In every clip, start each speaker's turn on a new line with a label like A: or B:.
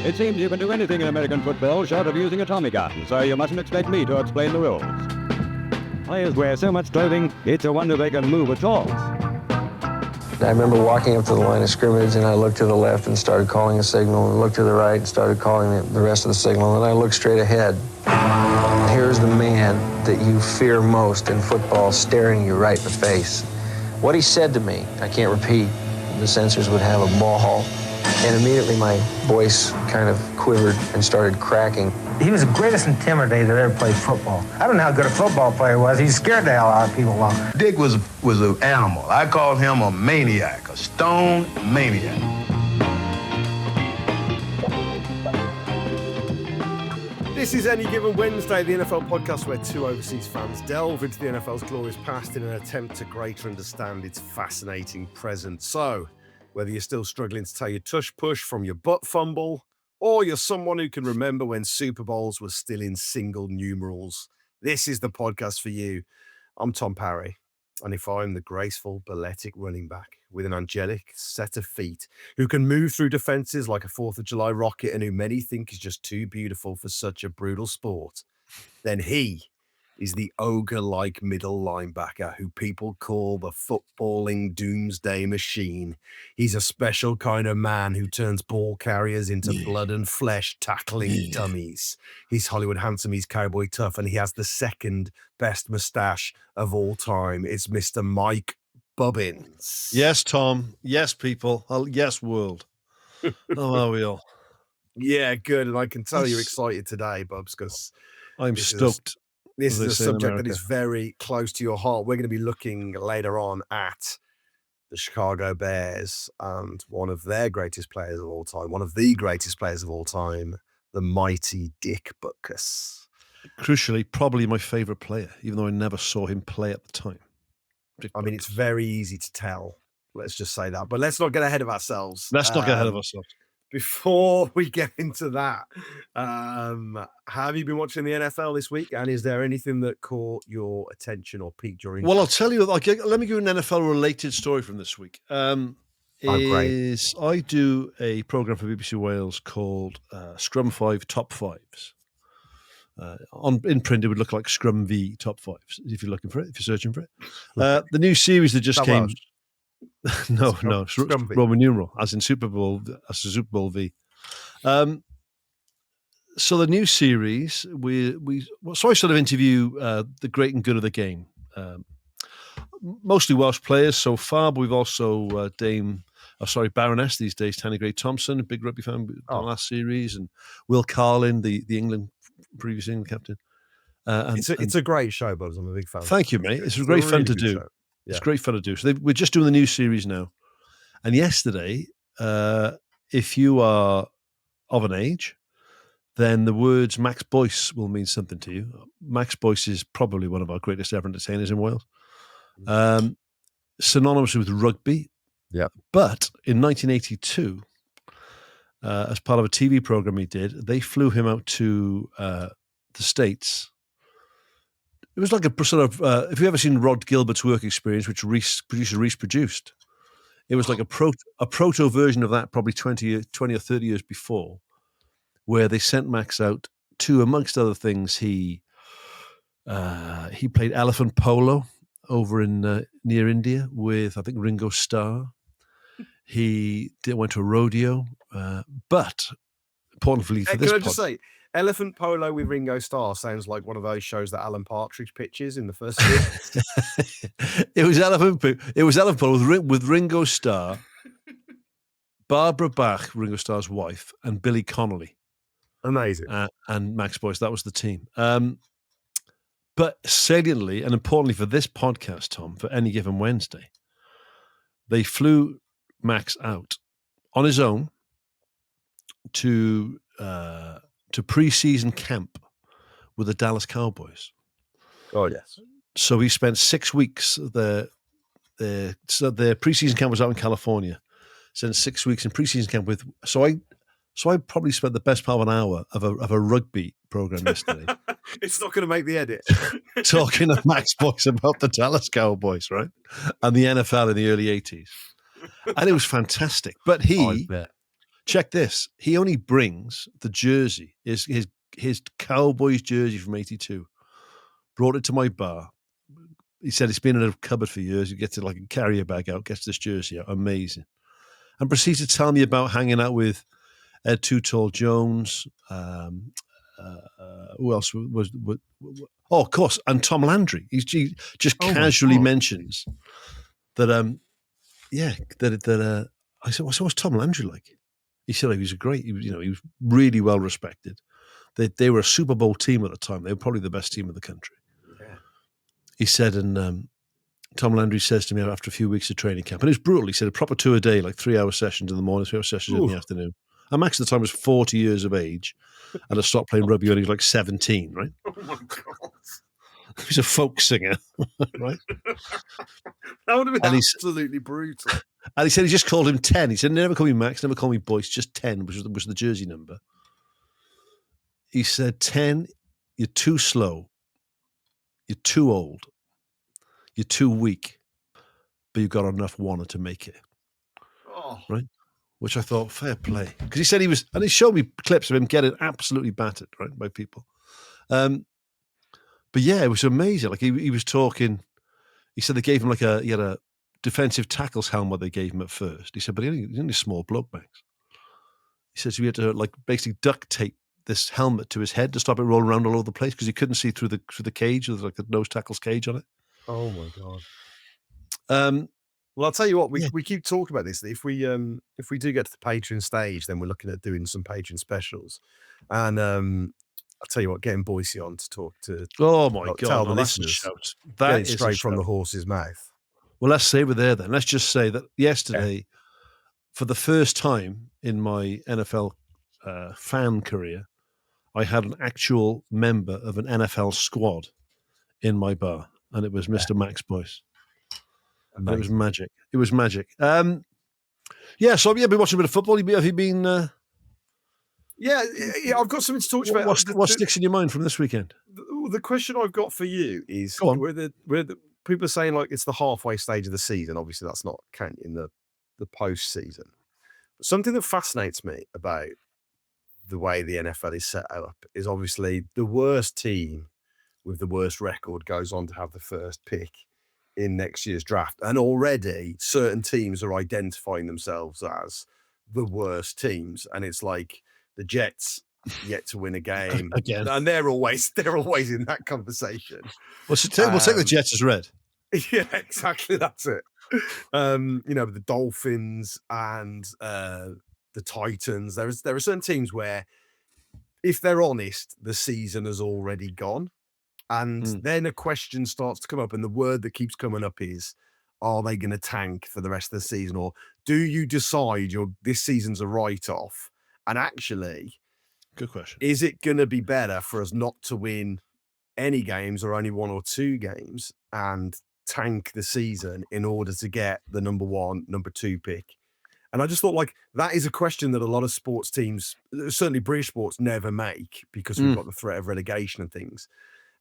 A: It seems you can do anything in American football short of using a Tommy gun, so you mustn't expect me to explain the rules. Players wear so much clothing, it's a wonder they can move at all.
B: I remember walking up to the line of scrimmage, and I looked to the left and started calling a signal, and looked to the right and started calling the rest of the signal, and then I looked straight ahead. Here's the man that you fear most in football staring you right in the face. What he said to me, I can't repeat. The censors would have a ball, and immediately my voice kind of quivered and started cracking.
C: He was the greatest intimidator that ever played football. I don't know how good a football player was. He scared the hell out of people.
D: Dick was an animal. I called him a maniac, a stone maniac.
E: This is Any Given Wednesday, the NFL podcast where two overseas fans delve into the NFL's glorious past in an attempt to greater understand its fascinating present. So, whether you're still struggling to tell your tush push from your butt fumble, or you're someone who can remember when Super Bowls were still in single numerals, this is the podcast for you. I'm Tom Parry, and if I'm the graceful, balletic running back with an angelic set of feet who can move through defenses like a 4th of July rocket and who many think is just too beautiful for such a brutal sport, then he is the ogre-like middle linebacker who people call the footballing doomsday machine. He's a special kind of man who turns ball carriers into blood and flesh tackling dummies. He's Hollywood handsome, he's cowboy tough, and he has the second best mustache of all time. It's Mr. Mike Bubbins.
F: Yes, Tom. Yes, people. Yes, world. How are we all?
E: Yeah, good. And I can tell you're excited today, Bubs, because
F: I'm stoked.
E: This is a subject that is very close to your heart. We're going to be looking later on at the Chicago Bears and one of their greatest players of all time, one of the greatest players of all time, the mighty Dick Butkus.
F: Crucially, probably my favorite player, even though I never saw him play at the time.
E: I mean, it's very easy to tell. Let's just say that. But let's not get ahead of ourselves.
F: Let's not get ahead of ourselves.
E: Before we get into that, have you been watching the NFL this week? And is there anything that caught your attention or piqued your interest?
F: Well, I'll tell you, let me give you an NFL-related story from this week.
E: Great.
F: I do a program for BBC Wales called Scrum 5 Top Fives. In print, it would look like Scrum V Top Fives, if you're looking for it, if you're searching for it. The new series that just came...
E: Welsh?
F: No, Roman numeral, as in Super Bowl V. So the new series, so I sort of interview the great and good of the game. Mostly Welsh players so far, but we've also Baroness these days, Tanny Gray-Thompson, a big rugby fan in the last series, and Will Carlin, the previous England captain.
E: It's a great show, Bubs. I'm a big fan.
F: Thank you, mate. It's great fun to do.
E: Show. Yeah.
F: It's great fun to do. So we're just doing the new series now. And yesterday, if you are of an age, then the words Max Boyce will mean something to you. Max Boyce is probably one of our greatest ever entertainers in Wales. Synonymous with rugby.
E: Yeah.
F: But in 1982, as part of a TV program he did, they flew him out to the States. It was like a sort of, if you've ever seen Rod Gilbert's work experience, which producer Reese produced, it was like a proto version of that, probably 20 or 30 years before, where they sent Max out to, amongst other things, he played elephant polo over in near India with, I think, Ringo Starr. He went to a rodeo, but importantly for this,
E: can I just say, elephant polo with Ringo Starr sounds like one of those shows that Alan Partridge pitches in the first year.
F: It was elephant polo with Ringo Starr, Barbara Bach, Ringo Starr's wife, and Billy Connolly.
E: Amazing.
F: And Max Boyce. That was the team. But saliently and importantly for this podcast, Tom, for Any Given Wednesday, they flew Max out on his own to pre-season camp with the Dallas Cowboys.
E: Oh, yes.
F: So he spent 6 weeks. Their pre-season camp was out in California. Spent 6 weeks in pre-season camp with. So I probably spent the best part of an hour of a rugby program yesterday.
E: It's not going to make the edit.
F: Talking to Max Boyce about the Dallas Cowboys, right, and the NFL in the early 80s, and it was fantastic. But check this. He only brings the jersey, his Cowboys jersey from '82. Brought it to my bar. He said it's been in a cupboard for years. He gets it like a carrier bag out, gets this jersey out. Amazing. And proceeds to tell me about hanging out with Ed Too Tall Jones. Who else was? Oh, of course, and Tom Landry. He just casually mentions that. I said, "What's Tom Landry like?" He said, "He was he was really well respected. They were a Super Bowl team at the time. They were probably the best team in the country."
E: Yeah.
F: He said, and Tom Landry says to me after a few weeks of training camp, and it was brutal. He said a proper 2 a day, like 3-hour sessions in the morning, 3-hour sessions in the afternoon. And Max at the time was 40 years of age and had stopped playing rugby when he was like 17, right?
E: Oh my God.
F: He was a folk singer, right?
E: That would have been absolutely brutal.
F: And he said he just called him 10. He said, never call me Max, never call me Boyce, just 10, which was the jersey number. He said, 10, you're too slow, you're too old, you're too weak, but you've got enough wanted to make it.
E: Oh.
F: Right? Which I thought, fair play. Because he said he was, and he showed me clips of him getting absolutely battered, right, by people. But yeah, it was amazing. Like he was talking, he said they gave him he had a defensive tackles helmet they gave him at first. He said, but he's only a small bloke, Max. He says we had to basically duct tape this helmet to his head to stop it rolling around all over the place because he couldn't see through the cage with like the nose tackles cage on it.
E: Oh my God. Well, I'll tell you what, we keep talking about this. If we do get to the Patreon stage, then we're looking at doing some Patreon specials. And I'll tell you what, getting Boyce on to talk to
F: oh my God,
E: tell the listeners that is straight from the horse's mouth.
F: Well, let's say we're there then. Let's just say that yesterday, for the first time in my NFL fan career, I had an actual member of an NFL squad in my bar, and it was Mr. Max Boyce. And it was magic. It was magic. So I've been watching a bit of football. Have you been?
E: Yeah, I've got something to talk about.
F: What sticks in your mind from this weekend?
E: The question I've got for you is: where the people are saying like it's the halfway stage of the season. Obviously, that's not counting the postseason. But something that fascinates me about the way the NFL is set up is obviously the worst team with the worst record goes on to have the first pick in next year's draft. And already certain teams are identifying themselves as the worst teams. And it's like the Jets yet to win a game
F: again. And
E: they're always in that conversation.
F: We'll take the Jets as red.
E: Yeah, exactly. That's it. The Dolphins and the Titans. There are certain teams where, if they're honest, the season has already gone. And then a question starts to come up, and the word that keeps coming up is, are they going to tank for the rest of the season? Or do you decide this season's a write-off? And actually,
F: good question.
E: Is it going to be better for us not to win any games or only 1 or 2 games and tank the season in order to get the number 1, number 2 pick? And I just thought that is a question that a lot of sports teams, certainly British sports, never make because we've got the threat of relegation and things.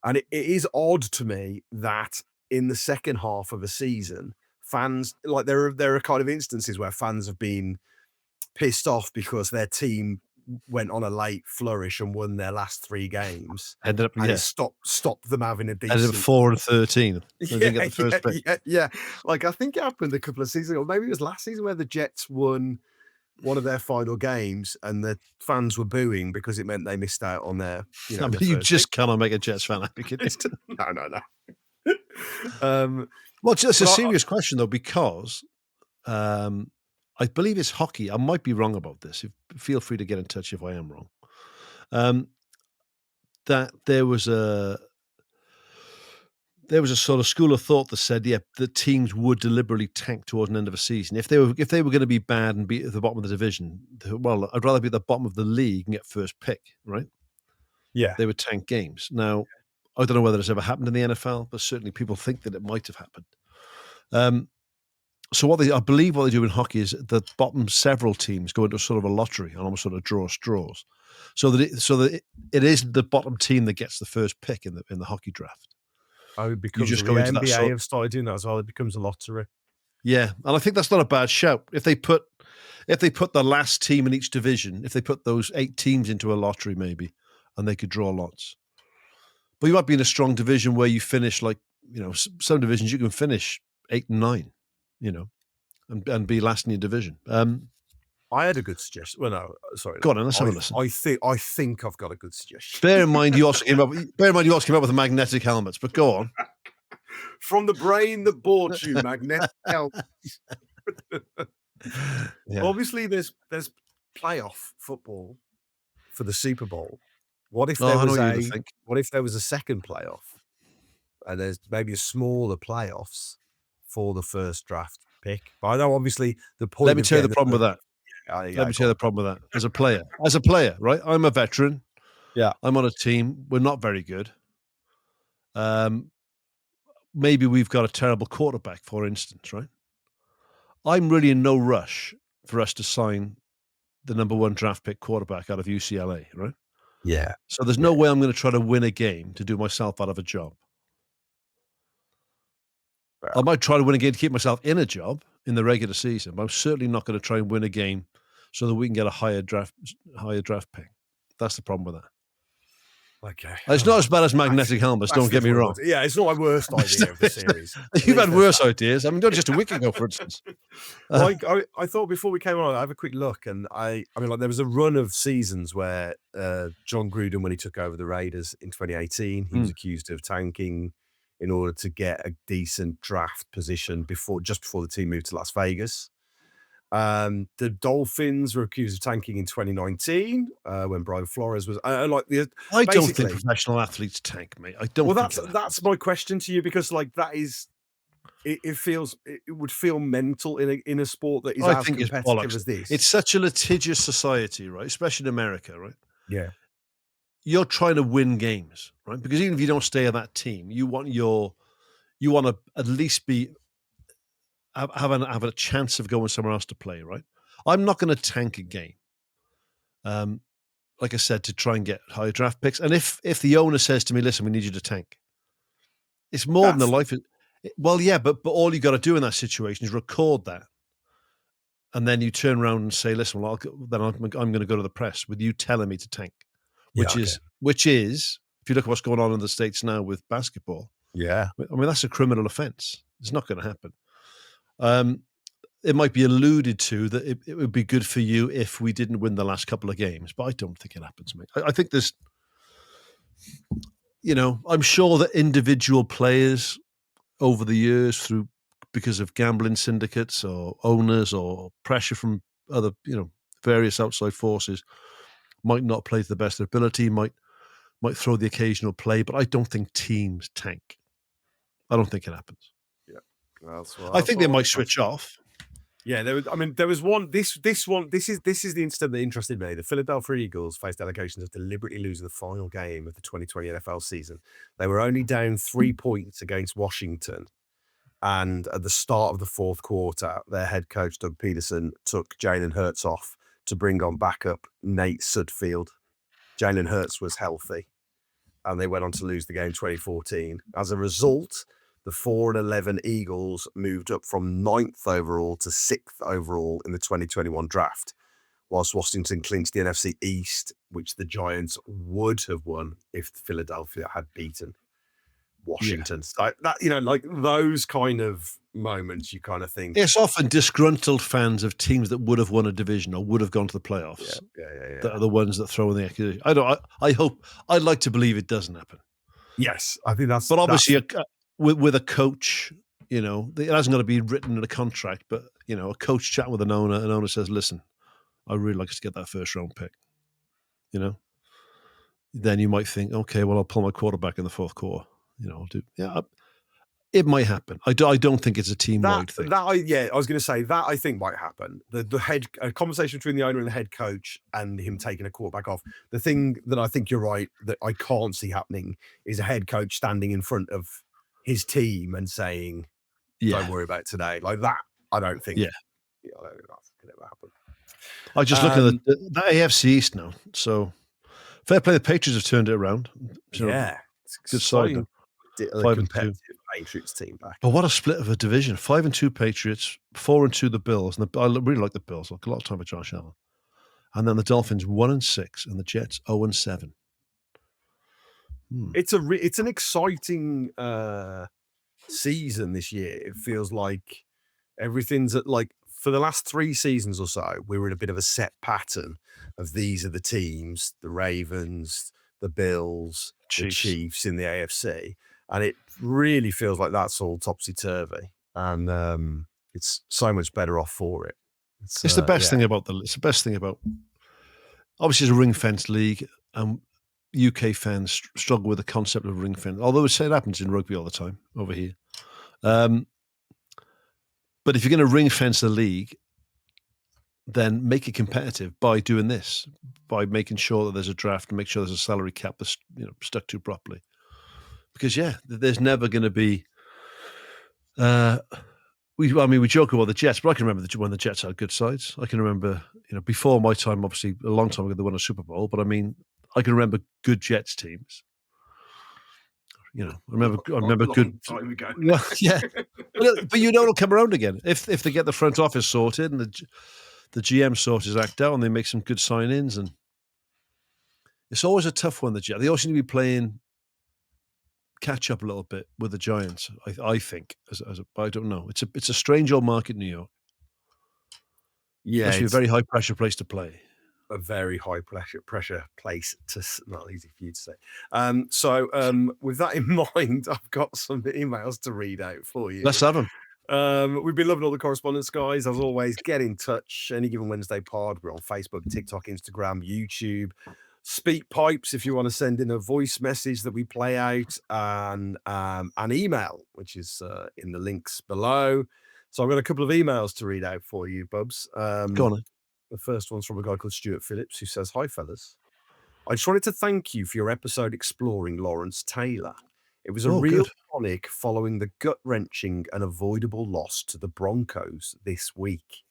E: And it is odd to me that in the second half of a season, fans, there are kind of instances where fans have been pissed off because their team went on a late flourish and won their last 3 games.
F: Ended up,
E: it stopped them having a decent.
F: Ended up 4-13.
E: Yeah. I think it happened a couple of seasons ago. Maybe it was last season where the Jets won one of their final games and the fans were booing because it meant they missed out on their.
F: You just cannot make a Jets fan happy, can you?
E: No.
F: Well, it's a serious question though, because I believe it's hockey. I might be wrong about this. Feel free to get in touch if I am wrong. That there was a sort of school of thought that said, the teams would deliberately tank towards an end of a season. If they were going to be bad and be at the bottom of the division, well, I'd rather be at the bottom of the league and get first pick, right?
E: Yeah.
F: They would tank games. Now, I don't know whether it's ever happened in the NFL, but certainly people think that it might have happened. So I believe what they do in hockey is the bottom several teams go into sort of a lottery and almost sort of draw straws, so that it is the bottom team that gets the first pick in the hockey draft.
E: Oh, it becomes the NBA have started doing that as well. It becomes a lottery.
F: Yeah, and I think that's not a bad shout. If they put if they put the last team in each division, if they put those 8 teams into a lottery, maybe, and they could draw lots. But you might be in a strong division where you finish like, some divisions you can finish 8 and 9, and be last in your division.
E: I had a good suggestion. Well, no, sorry.
F: Go on, let's have a listen.
E: I think I've got a good suggestion.
F: Bear in mind, you also came up with the magnetic helmets. But go on.
E: From the brain that bought you magnetic helmets.
F: Yeah.
E: Obviously, there's playoff football for the Super Bowl. What if there was a second playoff, and there's maybe a smaller playoffs for the first draft pick? But I know, obviously, the point.
F: Let me tell you the problem with that. Let me tell you the problem with that. As a player, right? I'm a veteran.
E: Yeah,
F: I'm on a team. We're not very good. Maybe we've got a terrible quarterback, for instance, right? I'm really in no rush for us to sign the number 1 draft pick quarterback out of UCLA, right?
E: Yeah.
F: So there's no way I'm going to try to win a game to do myself out of a job. I might try to win a game to keep myself in a job in the regular season, but I'm certainly not going to try and win a game so that we can get a higher draft pick. That's the problem with that.
E: Okay.
F: It's not as bad as magnetic helmets, don't get me wrong.
E: Yeah, it's not my worst idea of the series.
F: You've had worse ideas. I mean, not just a week ago, for instance.
E: I thought before we came on, I have a quick look, and I mean, like, there was a run of seasons where John Gruden, when he took over the Raiders in 2018, he was accused of tanking in order to get a decent draft position just before the team moved to Las Vegas. The Dolphins were accused of tanking in 2019 when Brian Flores was I
F: don't think professional athletes tank, mate. I don't.
E: Well, that's my question to you, because like that is, it would feel mental in a sport that is as competitive as this.
F: It's such a litigious society, right? Especially in America, right?
E: Yeah.
F: You're trying to win games, right? Because even if you don't stay on that team, you want to at least have a chance of going somewhere else to play, right? I'm not going to tank a game, like I said, to try and get higher draft picks. And if the owner says to me, "Listen, we need you to tank," it's more than the life. Well, yeah, but all you got to do in that situation is record that, and then you turn around and say, "Listen, well, I'm going to go to the press with you telling me to tank," which is if you look at what's going on in the States now with basketball.
E: Yeah,
F: I mean, that's a criminal offense. It's not going to happen. It might be alluded to that it would be good for you if we didn't win the last couple of games, but I don't think it happens, mate. I think there's, I'm sure that individual players over the years because of gambling syndicates or owners or pressure from other, various outside forces might not play to the best of their ability, might throw the occasional play, but I don't think teams tank. I don't think it happens. I think they might switch off.
E: Yeah, there was one. This is the incident that interested me. The Philadelphia Eagles faced allegations of deliberately losing the final game of the 2020 NFL season. They were only down 3 points against Washington, and at the start of the fourth quarter, their head coach Doug Peterson took Jalen Hurts off to bring on backup Nate Sudfeld. Jalen Hurts was healthy, and they went on to lose the game 2014. As a result, the 4-11 Eagles moved up from 9th overall to 6th overall in the 2021 draft, whilst Washington clinched the NFC East, which the Giants would have won if Philadelphia had beaten Washington. Yeah. So that, like those kind of moments, you kind of think
F: it's often disgruntled fans of teams that would have won a division or would have gone to the playoffs.
E: Yeah.
F: That are the ones that throw in the accusation. I'd like to believe it doesn't happen.
E: Yes, I think that's.
F: But obviously, with a coach, it hasn't got to be written in a contract. But a coach chatting with an owner says, "Listen, I really like us to get that first round pick." Then you might think, "Okay, well, I'll pull my quarterback in the fourth quarter." I'll do. Yeah, it might happen. I don't think it's a team-wide thing.
E: I was going to say that I think might happen. A conversation between the owner and the head coach and him taking a quarterback off. The thing that I think you're right that I can't see happening is a head coach standing in front of his team and saying, "Don't worry about today." Like that, I don't think.
F: Yeah,
E: I don't think that can ever happen.
F: I just look at the AFC East now. So fair play. The Patriots have turned it around.
E: Yeah,
F: it's good side.
E: 5-2. Patriots team back.
F: But what a split of a division. 5-2 Patriots, 4-2 the Bills. And I really like the Bills. Like a lot of time with Josh Allen. And then the Dolphins 1-6 and the Jets 0-7.
E: It's an exciting season this year. It feels like everything's for the last 3 seasons or so, we were in a bit of a set pattern of these are the teams, the Ravens, the Bills, the Chiefs in the AFC. And it really feels like that's all topsy-turvy. And it's so much better off for it.
F: It's the best thing about it's the best thing about, obviously it's a ring-fenced league, and UK fans struggle with the concept of ring fence, although it happens in rugby all the time over here. But if you're going to ring fence the league, then make it competitive by doing this, by making sure that there's a draft and make sure there's a salary cap that's stuck to properly. Because there's never going to be. We joke about the Jets, but I can remember when the Jets had good sides. I can remember, before my time, obviously a long time ago, they won a Super Bowl. But I mean, I can remember good Jets teams. I remember good
E: time ago.
F: Well, yeah, but it'll come around again if they get the front office sorted and the GM sorts his act out and they make some good sign-ins. And it's always a tough one. The Jets, they also need to be playing catch up a little bit with the Giants. I think I don't know. It's a strange old market, New York. Yeah, it's a very high pressure place to play.
E: A very high pressure place not easy for you to say. So with that in mind, I've got some emails to read out for you.
F: Let's have them.
E: We've been loving all the correspondence, guys. As always, get in touch. Any Given Wednesday pod. We're on Facebook, TikTok, Instagram, YouTube. Speak pipes if you want to send in a voice message that we play out, and an email, which is in the links below. So I've got a couple of emails to read out for you, Bubs.
F: Go on.
E: The first one's from a guy called Stuart Phillips, who says, "Hi, fellas. I just wanted to thank you for your episode exploring Lawrence Taylor. It was a real tonic following the gut-wrenching and avoidable loss to the Broncos this week.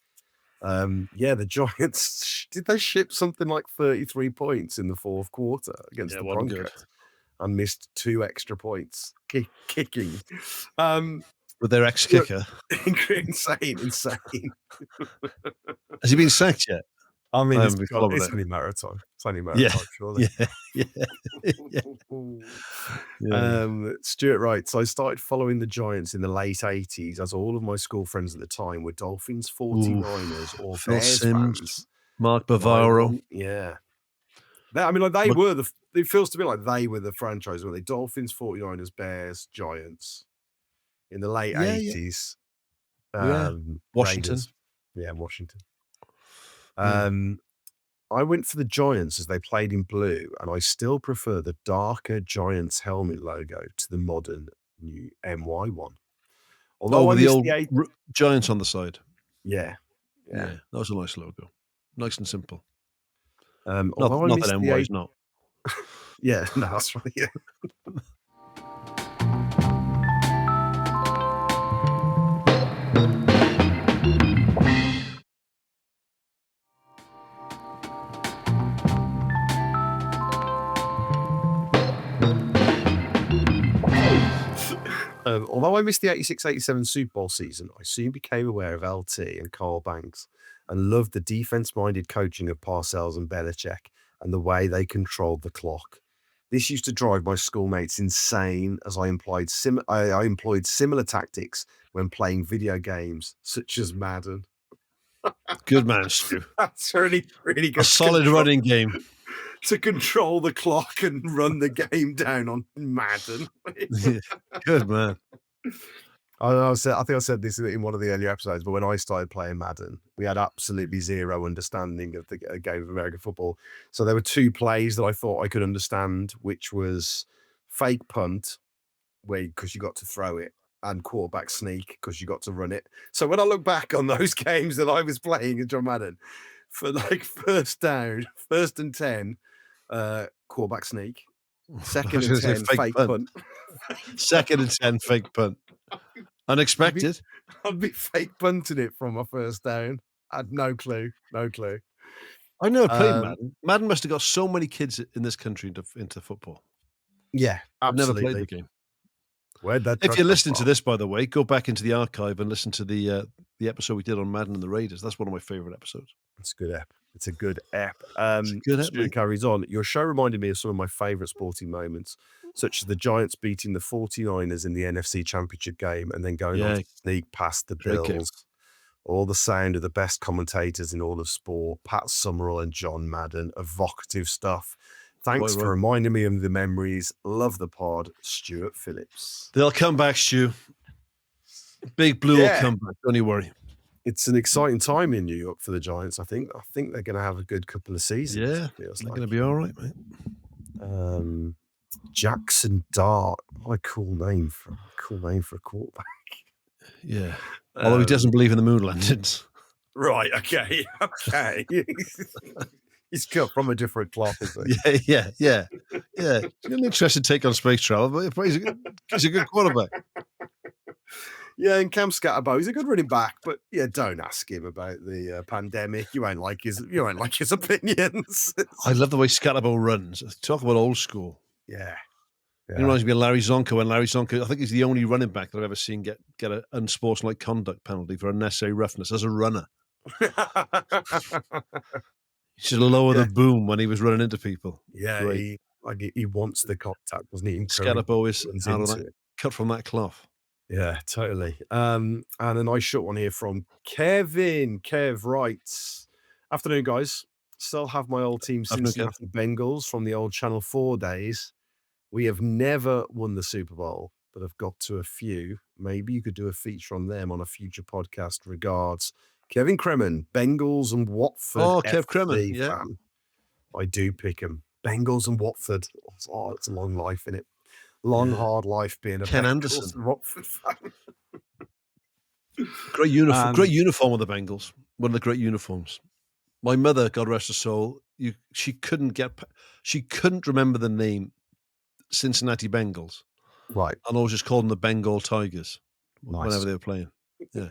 E: The Giants, did they ship something like 33 points in the fourth quarter against the Broncos and missed 2 extra points kicking?
F: With their ex-kicker.
E: Insane.
F: Has he been sacked yet?
E: I mean, it's only maritime. It's only maritime, surely.
F: Yeah.
E: Stuart writes, I started following the Giants in the late 80s as all of my school friends at the time were Dolphins, 49ers, or
F: Phil
E: Bears
F: Simms,
E: fans.
F: Mark Bavaro.
E: Yeah. It feels to me like they were the franchise, weren't they? Dolphins, 49ers, Bears, Giants. In the late 80s.
F: Washington.
E: Raiders. Yeah, Washington. I went for the Giants as they played in blue, and I still prefer the darker Giants helmet logo to the modern new NY one. Although
F: with the old Giants on the side.
E: Yeah.
F: That was a nice logo. Nice and simple.
E: Not
F: that NY is not.
E: Yeah, no, that's right. Yeah. Although I missed the 86-87 Super Bowl season, I soon became aware of LT and Carl Banks and loved the defense-minded coaching of Parcells and Belichick and the way they controlled the clock. This used to drive my schoolmates insane as I employed similar tactics when playing video games, such as Madden.
F: Good man, Stu.
E: That's really, really good.
F: A solid running game.
E: To control the clock and run the game down on Madden.
F: Good man.
E: I think I said this in one of the earlier episodes, but when I started playing Madden, we had absolutely zero understanding of the game of American football. So there were 2 plays that I thought I could understand, which was fake punt, because you got to throw it, and quarterback sneak, because you got to run it. So when I look back on those games that I was playing in John Madden, for like first down, 1st and 10, quarterback sneak. 2nd and 10, fake punt.
F: 2nd and 10, fake punt. Unexpected.
E: I'd be fake punting it from my first down. I had no clue.
F: I never played Madden. Madden must have got so many kids in this country into football.
E: Yeah, absolutely.
F: I've never played the game.
E: Where'd that
F: If
E: truck
F: you're
E: come
F: listening to
E: from?
F: this, by the way, go back into the archive and listen to the episode we did on Madden and the Raiders. That's one of my favorite episodes.
E: It's a good app. It's a good app.
F: It's a good app,
E: Stu
F: mate.
E: carries on. Your show reminded me of some of my favorite sporting moments, such as the Giants beating the 49ers in the NFC Championship game and then going on to sneak past the
F: Great game.
E: Bills. All the sound of the best commentators in all of sport, Pat Summerall and John Madden, evocative stuff. Thanks
F: Quite
E: for
F: right.
E: reminding me of the memories. Love the pod, Stuart Phillips.
F: They'll come back, Stu. Big Blue will come back. Don't you worry.
E: It's an exciting time in New York for the Giants. I think they're going to have a good couple of seasons.
F: Yeah, they're going to be all right, mate.
E: Jackson Dart. What a cool name for a quarterback.
F: Yeah. Although he doesn't believe in the moon landings.
E: Right. Okay. He's cut from a different cloth, isn't he?
F: Yeah. He's got an interesting take on space travel, but he's a good quarterback.
E: Yeah, and Cam Scatterbo, he's a good running back, but yeah, don't ask him about the pandemic. You won't like his opinions.
F: I love the way Scatterbo runs. Talk about old school.
E: Yeah.
F: He reminds me of Larry Zonko, and Larry Zonko, I think he's the only running back that I've ever seen get an unsportsmanlike conduct penalty for unnecessary roughness as a runner. He should lower the boom when he was running into people.
E: Yeah, he wants the contact, doesn't he?
F: Scatterbo is cut from that cloth.
E: Yeah, totally. And a nice short one here from Kevin. Kev writes, afternoon, guys. Still have my old team Cincinnati Bengals from the old Channel 4 days. We have never won the Super Bowl, but have got to a few. Maybe you could do a feature on them on a future podcast. Regards, Kevin Kremen, Bengals and Watford.
F: Oh, Kev Kremen, yeah.
E: Fan. I do pick him. Bengals and Watford. Oh, it's a long life, innit? Long, hard life being a
F: Ken
E: Bengals
F: Anderson.
E: and Watford fan.
F: Great uniform. Great uniform of the Bengals. One of the great uniforms. My mother, God rest her soul, she couldn't remember the name Cincinnati Bengals.
E: Right.
F: And always just called them the Bengal Tigers whenever they were playing. Yeah.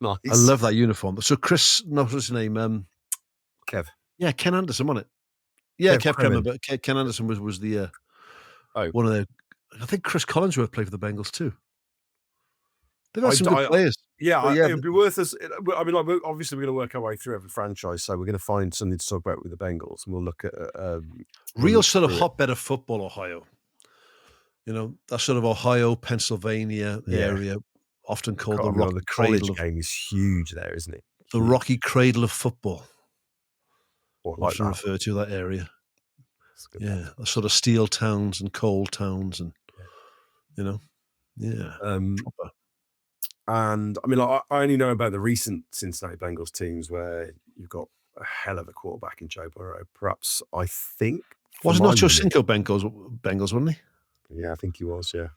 E: Nice.
F: I love that uniform. So Chris, what's his name?
E: Kev.
F: Yeah, Ken Anderson, wasn't it? Yeah, Kev
E: Kremen.
F: Kremen, but Ken Anderson was the one of the. I think Chris Collinsworth played for the Bengals too. They've had some good players.
E: Yeah, it'd be worth us. I mean, obviously, we're going to work our way through every franchise, so we're going to find something to talk about with the Bengals, and we'll look at
F: real sort of hotbed of football, Ohio. You know, that sort of Ohio, Pennsylvania area, often called the Rocky
E: college game is huge there, isn't it?
F: The Rocky Cradle of football.
E: Often
F: referred to that area. Yeah, the sort of steel towns and coal towns, and
E: and I mean, I only know about the recent Cincinnati Bengals teams where you've got a hell of a quarterback in Joe Burrow. Perhaps I think
F: wasn't Ocho Cinco Bengals, wasn't he?
E: Yeah, I think he was. Yeah.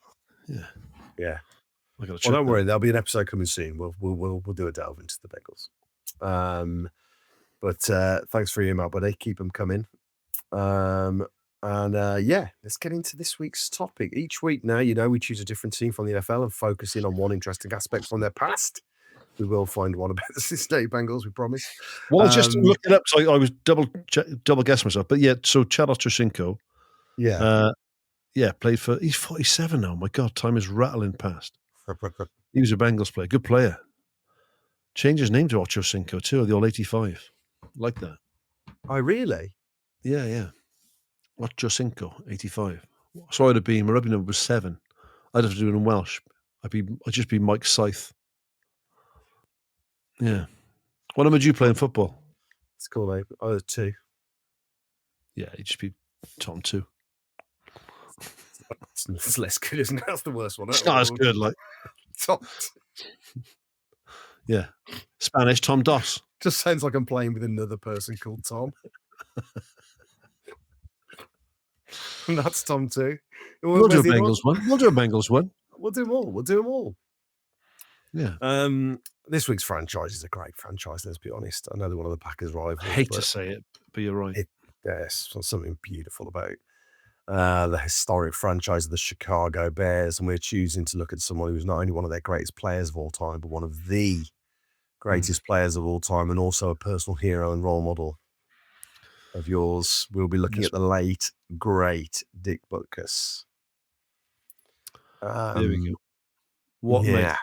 F: Well,
E: don't worry, there'll be an episode coming soon. We'll do a delve into the Bengals. But thanks for your email, buddy. Keep them coming. Let's get into this week's topic. Each week now, we choose a different team from the NFL and focus in on one interesting aspect from their past. We will find one about the Cincinnati Bengals, we promise.
F: Well, I was just looking up, so I was double guessing myself. But yeah, so Chad Ochocinco, played for. He's 47 now. My God, time is rattling past. He was a Bengals player, good player. Changed his name to Ochocinco too, the old 85. Like that.
E: Oh, really?
F: Yeah. Ochocinco, 85. So I'd have been, my rugby number was 7. I'd have to do it in Welsh. I'd just be Mike Scythe. Yeah. What number did you play in football?
E: It's cool, mate. I was 2.
F: Yeah, he'd just be Tom 2.
E: It's less good, isn't it? That's the worst one.
F: It's not as good, like.
E: Tom.
F: Yeah. Spanish, Tom Dos.
E: Just sounds like I'm playing with another person called Tom. And that's Tom too.
F: We'll do a Bengals one. We'll do a Bengals one.
E: We'll do them all.
F: Yeah.
E: This week's franchise is a great franchise, let's be honest. I know they're one of the Packers' rivals.
F: I hate to say it, but you're right.
E: There's something beautiful about the historic franchise of the Chicago Bears, and we're choosing to look at someone who's not only one of their greatest players of all time, but one of the greatest players of all time, and also a personal hero and role model of yours. We'll be looking at the late, great Dick Butkus.
F: There we go. What
E: yeah.
F: mate?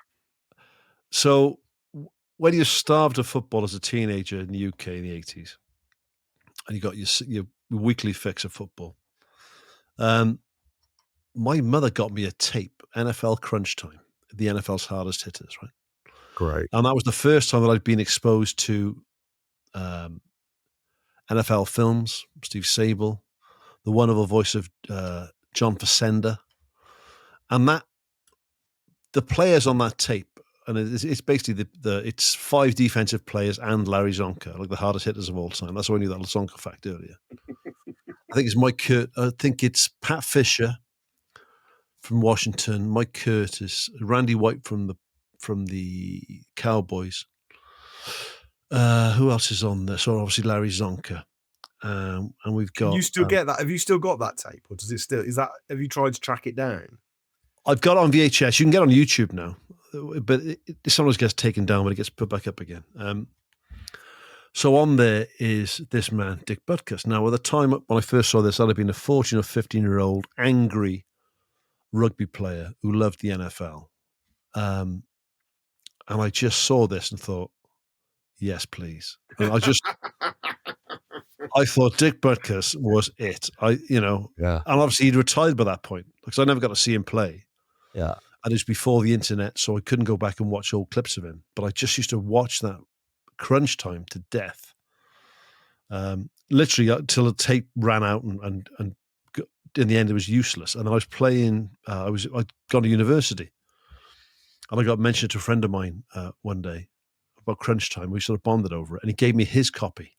F: So when you're starved of football as a teenager in the UK in the 80s, and you got your weekly fix of football, my mother got me a tape, NFL Crunch Time, the NFL's hardest hitters, right?
E: Great.
F: And that was the first time that I'd been exposed to NFL films, Steve Sable, the wonderful voice of John Facenda, and the players on that tape, and it's basically it's 5 defensive players and Larry Zonka, like the hardest hitters of all time. That's why I knew that little Zonka fact earlier. I think it's I think it's Pat Fisher from Washington, Mike Curtis, Randy White from the Cowboys. Who else is on there? So obviously Larry Zonka. And we've got.
E: You still get that? Have you still got that tape, or does it still? Have you tried to track it down?
F: I've got it on VHS. You can get it on YouTube now, but it sometimes gets taken down when it gets put back up again. So on there is this man, Dick Butkus. Now, at the time when I first saw this, I'd have been a 14 or 15-year-old angry rugby player who loved the NFL. And I just saw this and thought, yes, please. And I thought Dick Butkus was it.
G: Yeah.
F: And obviously he'd retired by that point because I never got to see him play.
G: Yeah.
F: And it was before the internet, so I couldn't go back and watch old clips of him. But I just used to watch that Crunch Time to death, literally until the tape ran out, and in the end it was useless. And then I was playing. I'd gone to university, and I got mentioned to a friend of mine one day about Crunch Time. We sort of bonded over it, and he gave me his copy.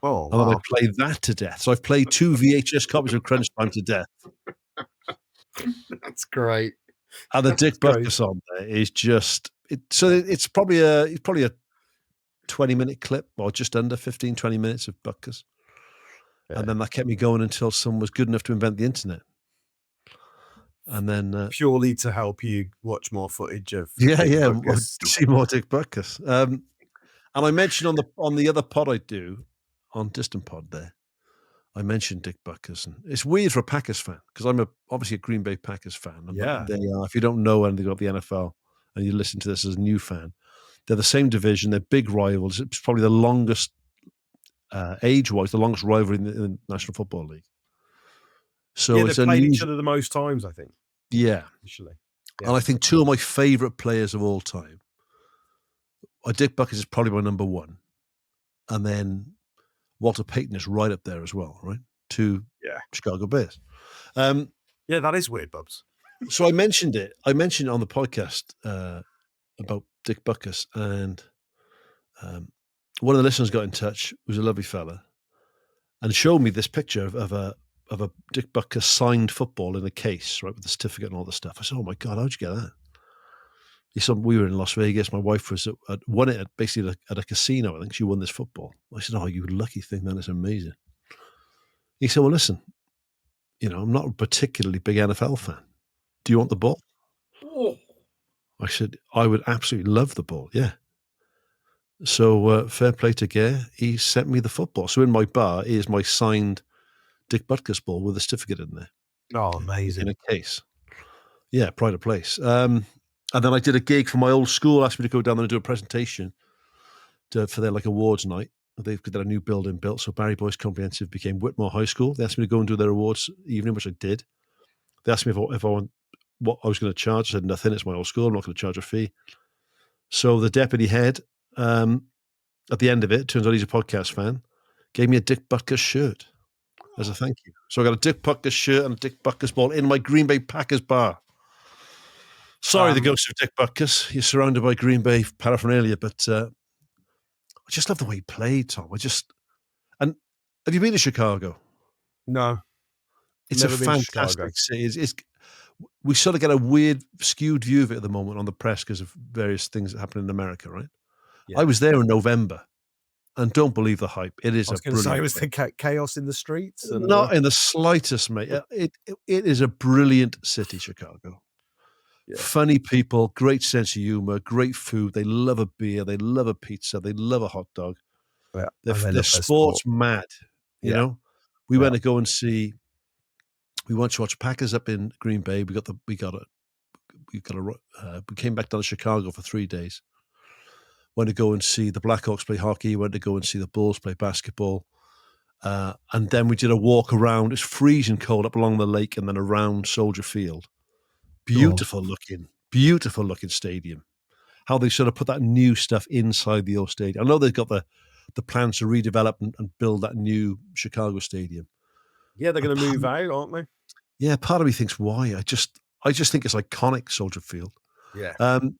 E: Oh,
F: and then I played that to death. So I've played 2 VHS copies of Crunch Time to death.
E: That's great.
F: And the Dick Butkus on there is just so it's probably a 20-minute clip, or just under 15, 20 minutes of Butkus. Yeah. And then that kept me going until someone was good enough to invent the internet. And then
E: purely to help you watch more footage of
F: see more Dick Butkus. And I mentioned on the other pod I do on Distant Pod there, I mentioned Dick Butkus, and it's weird for a Packers fan because I'm obviously a Green Bay Packers fan.
E: Yeah,
F: they are. If you don't know anything about the NFL and you listen to this as a new fan, they're the same division. They're big rivals. It's probably the longest, age-wise, the longest rivalry in the National Football League. So
E: they've played each other the most times, I think.
F: Yeah.
E: Actually.
F: Yeah. And I think 2 of my favourite players of all time, Dick Butkus is probably my number 1. And then Walter Payton is right up there as well, right? 2 Chicago Bears.
E: Yeah, that is weird, Bubs.
F: So I mentioned it. I mentioned it on the podcast about Dick Butkus, and one of the listeners got in touch, who was a lovely fella, and showed me this picture of a Dick Butkus signed football in a case, right, with the certificate and all the stuff. I said, "Oh my God, how'd you get that?" He said, "We were in Las Vegas. My wife won it basically at a casino. I think she won this football." I said, "Oh, you lucky thing. That is amazing." He said, "Well, listen, I'm not a particularly big NFL fan. Do you want the ball?"
E: Oh.
F: I said, "I would absolutely love the ball, yeah." So fair play to Gare. He sent me the football. So in my bar is my signed Dick Butkus ball with a certificate in there.
E: Oh, amazing.
F: In a case. Yeah, pride of place. And then I did a gig for my old school, asked me to go down there and do a presentation for their awards night. They've got a new building built, so Barry Boyce Comprehensive became Whitmore High School. They asked me to go and do their awards evening, which I did. They asked me if I want what I was going to charge. I said, nothing, it's my old school, I'm not going to charge a fee. So the deputy head, at the end of it, turns out he's a podcast fan, gave me a Dick Butkus shirt as a thank you. So I got a Dick Butkus shirt and a Dick Butkus ball in my Green Bay Packers bar. Sorry, the ghost of Dick Butkus. You're surrounded by Green Bay paraphernalia, but I just love the way he played, Tom. And have you been to Chicago?
E: No.
F: It's a fantastic city. We sort of get a weird, skewed view of it at the moment on the press because of various things that happen in America, right? Yeah. I was there in November, and don't believe the hype. It is
E: I was going to say, was there chaos in the streets?
F: Not in the slightest, mate. It is a brilliant city, Chicago. Yeah. Funny people, great sense of humor, great food. They love a beer. They love a pizza. They love a hot dog. Yeah. They're sports mad, you know? We went to go and see, we went to watch Packers up in Green Bay. We got we came back down to Chicago for 3 days. Went to go and see the Blackhawks play hockey. Went to go and see the Bulls play basketball. And then we did a walk around. It's freezing cold up along the lake and then around Soldier Field. Beautiful looking stadium. How they sort of put that new stuff inside the old stadium. I know they've got the plans to redevelop and build that new Chicago stadium.
E: Yeah, they're going to move out, aren't they?
F: Yeah, part of me thinks why. I just think it's iconic, Soldier Field.
E: Yeah.
F: And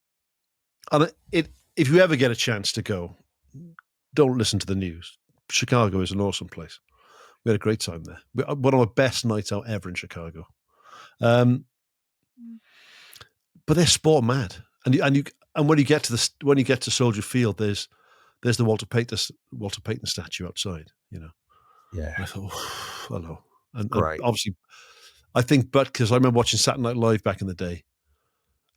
F: if you ever get a chance to go, don't listen to the news. Chicago is an awesome place. We had a great time there. One of my best nights out ever in Chicago. But they're sport mad, and when you get to Soldier Field, there's the Walter Payton statue outside. You know.
E: Yeah.
F: And I thought, oh, hello, and
E: Great.
F: obviously, I think because I remember watching Saturday Night Live back in the day,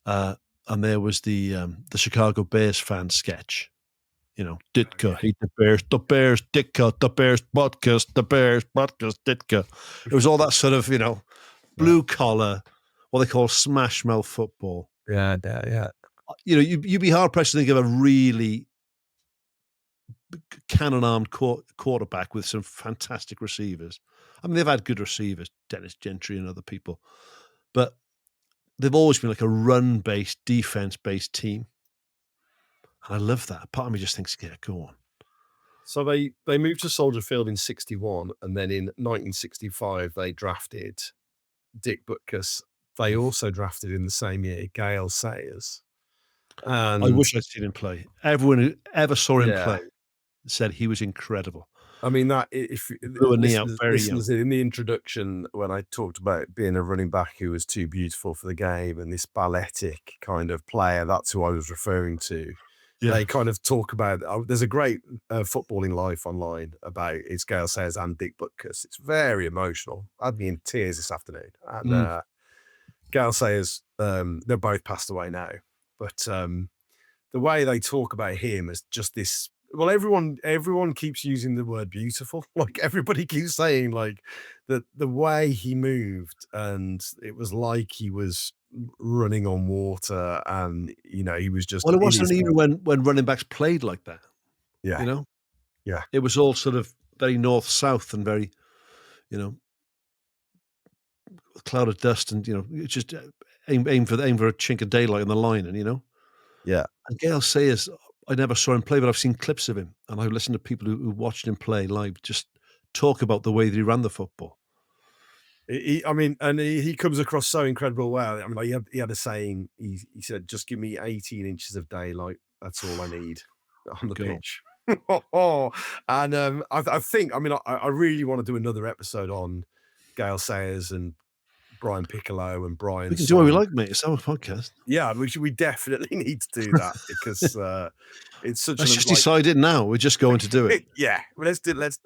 F: and there was the Chicago Bears fan sketch. You know, Ditka, hate the Bears, Ditka, the Bears, Butkus, the Bears, Butkus, Ditka. It was all that sort of, blue collar, what they call smash mouth football.
E: Yeah.
F: You know, you'd be hard pressed to think of a really cannon-armed quarterback with some fantastic receivers. I mean, they've had good receivers, Dennis Gentry and other people, but they've always been like a run-based, defense-based team. And I love that. Part of me just thinks, yeah, go on.
E: So they moved to Soldier Field in 61, and then in 1965 they drafted Dick Butkus. They also drafted in the same year Gale Sayers. And
F: I wish I'd seen him play. Everyone who ever saw him play said he was incredible.
E: I mean, that if
F: blew a knee out very young.
E: In the introduction, when I talked about being a running back who was too beautiful for the game and this balletic kind of player, that's who I was referring to. Yeah. They kind of talk about, there's a great footballing life online about it's Gale Sayers and Dick Butkus. It's very emotional. I had me in tears this afternoon. And Gale Sayers, they're both passed away now. But the way they talk about him as just this, well, everyone keeps using the word beautiful. Like everybody keeps saying like the way he moved, and it was like he was running on water, and he was just.
F: Well, it wasn't even when running backs played like that.
E: Yeah, yeah.
F: It was all sort of very north-south and very, cloud of dust, and just aim for a chink of daylight in the line, and
E: yeah.
F: And Gale Sayers, I never saw him play, but I've seen clips of him, and I listened to people who watched him play live just talk about the way that he ran the football.
E: He comes across so incredible well. I mean, like he had a saying. He said, "Just give me 18 inches of daylight. That's all I need on the pitch." And I think, I really want to do another episode on Gale Sayers and Brian Piccolo and Brian.
F: We can do what we like, mate. It's our podcast.
E: Yeah, we definitely need to do that because it's such.
F: Let's just decide it now. We're just going to do it.
E: Yeah, well,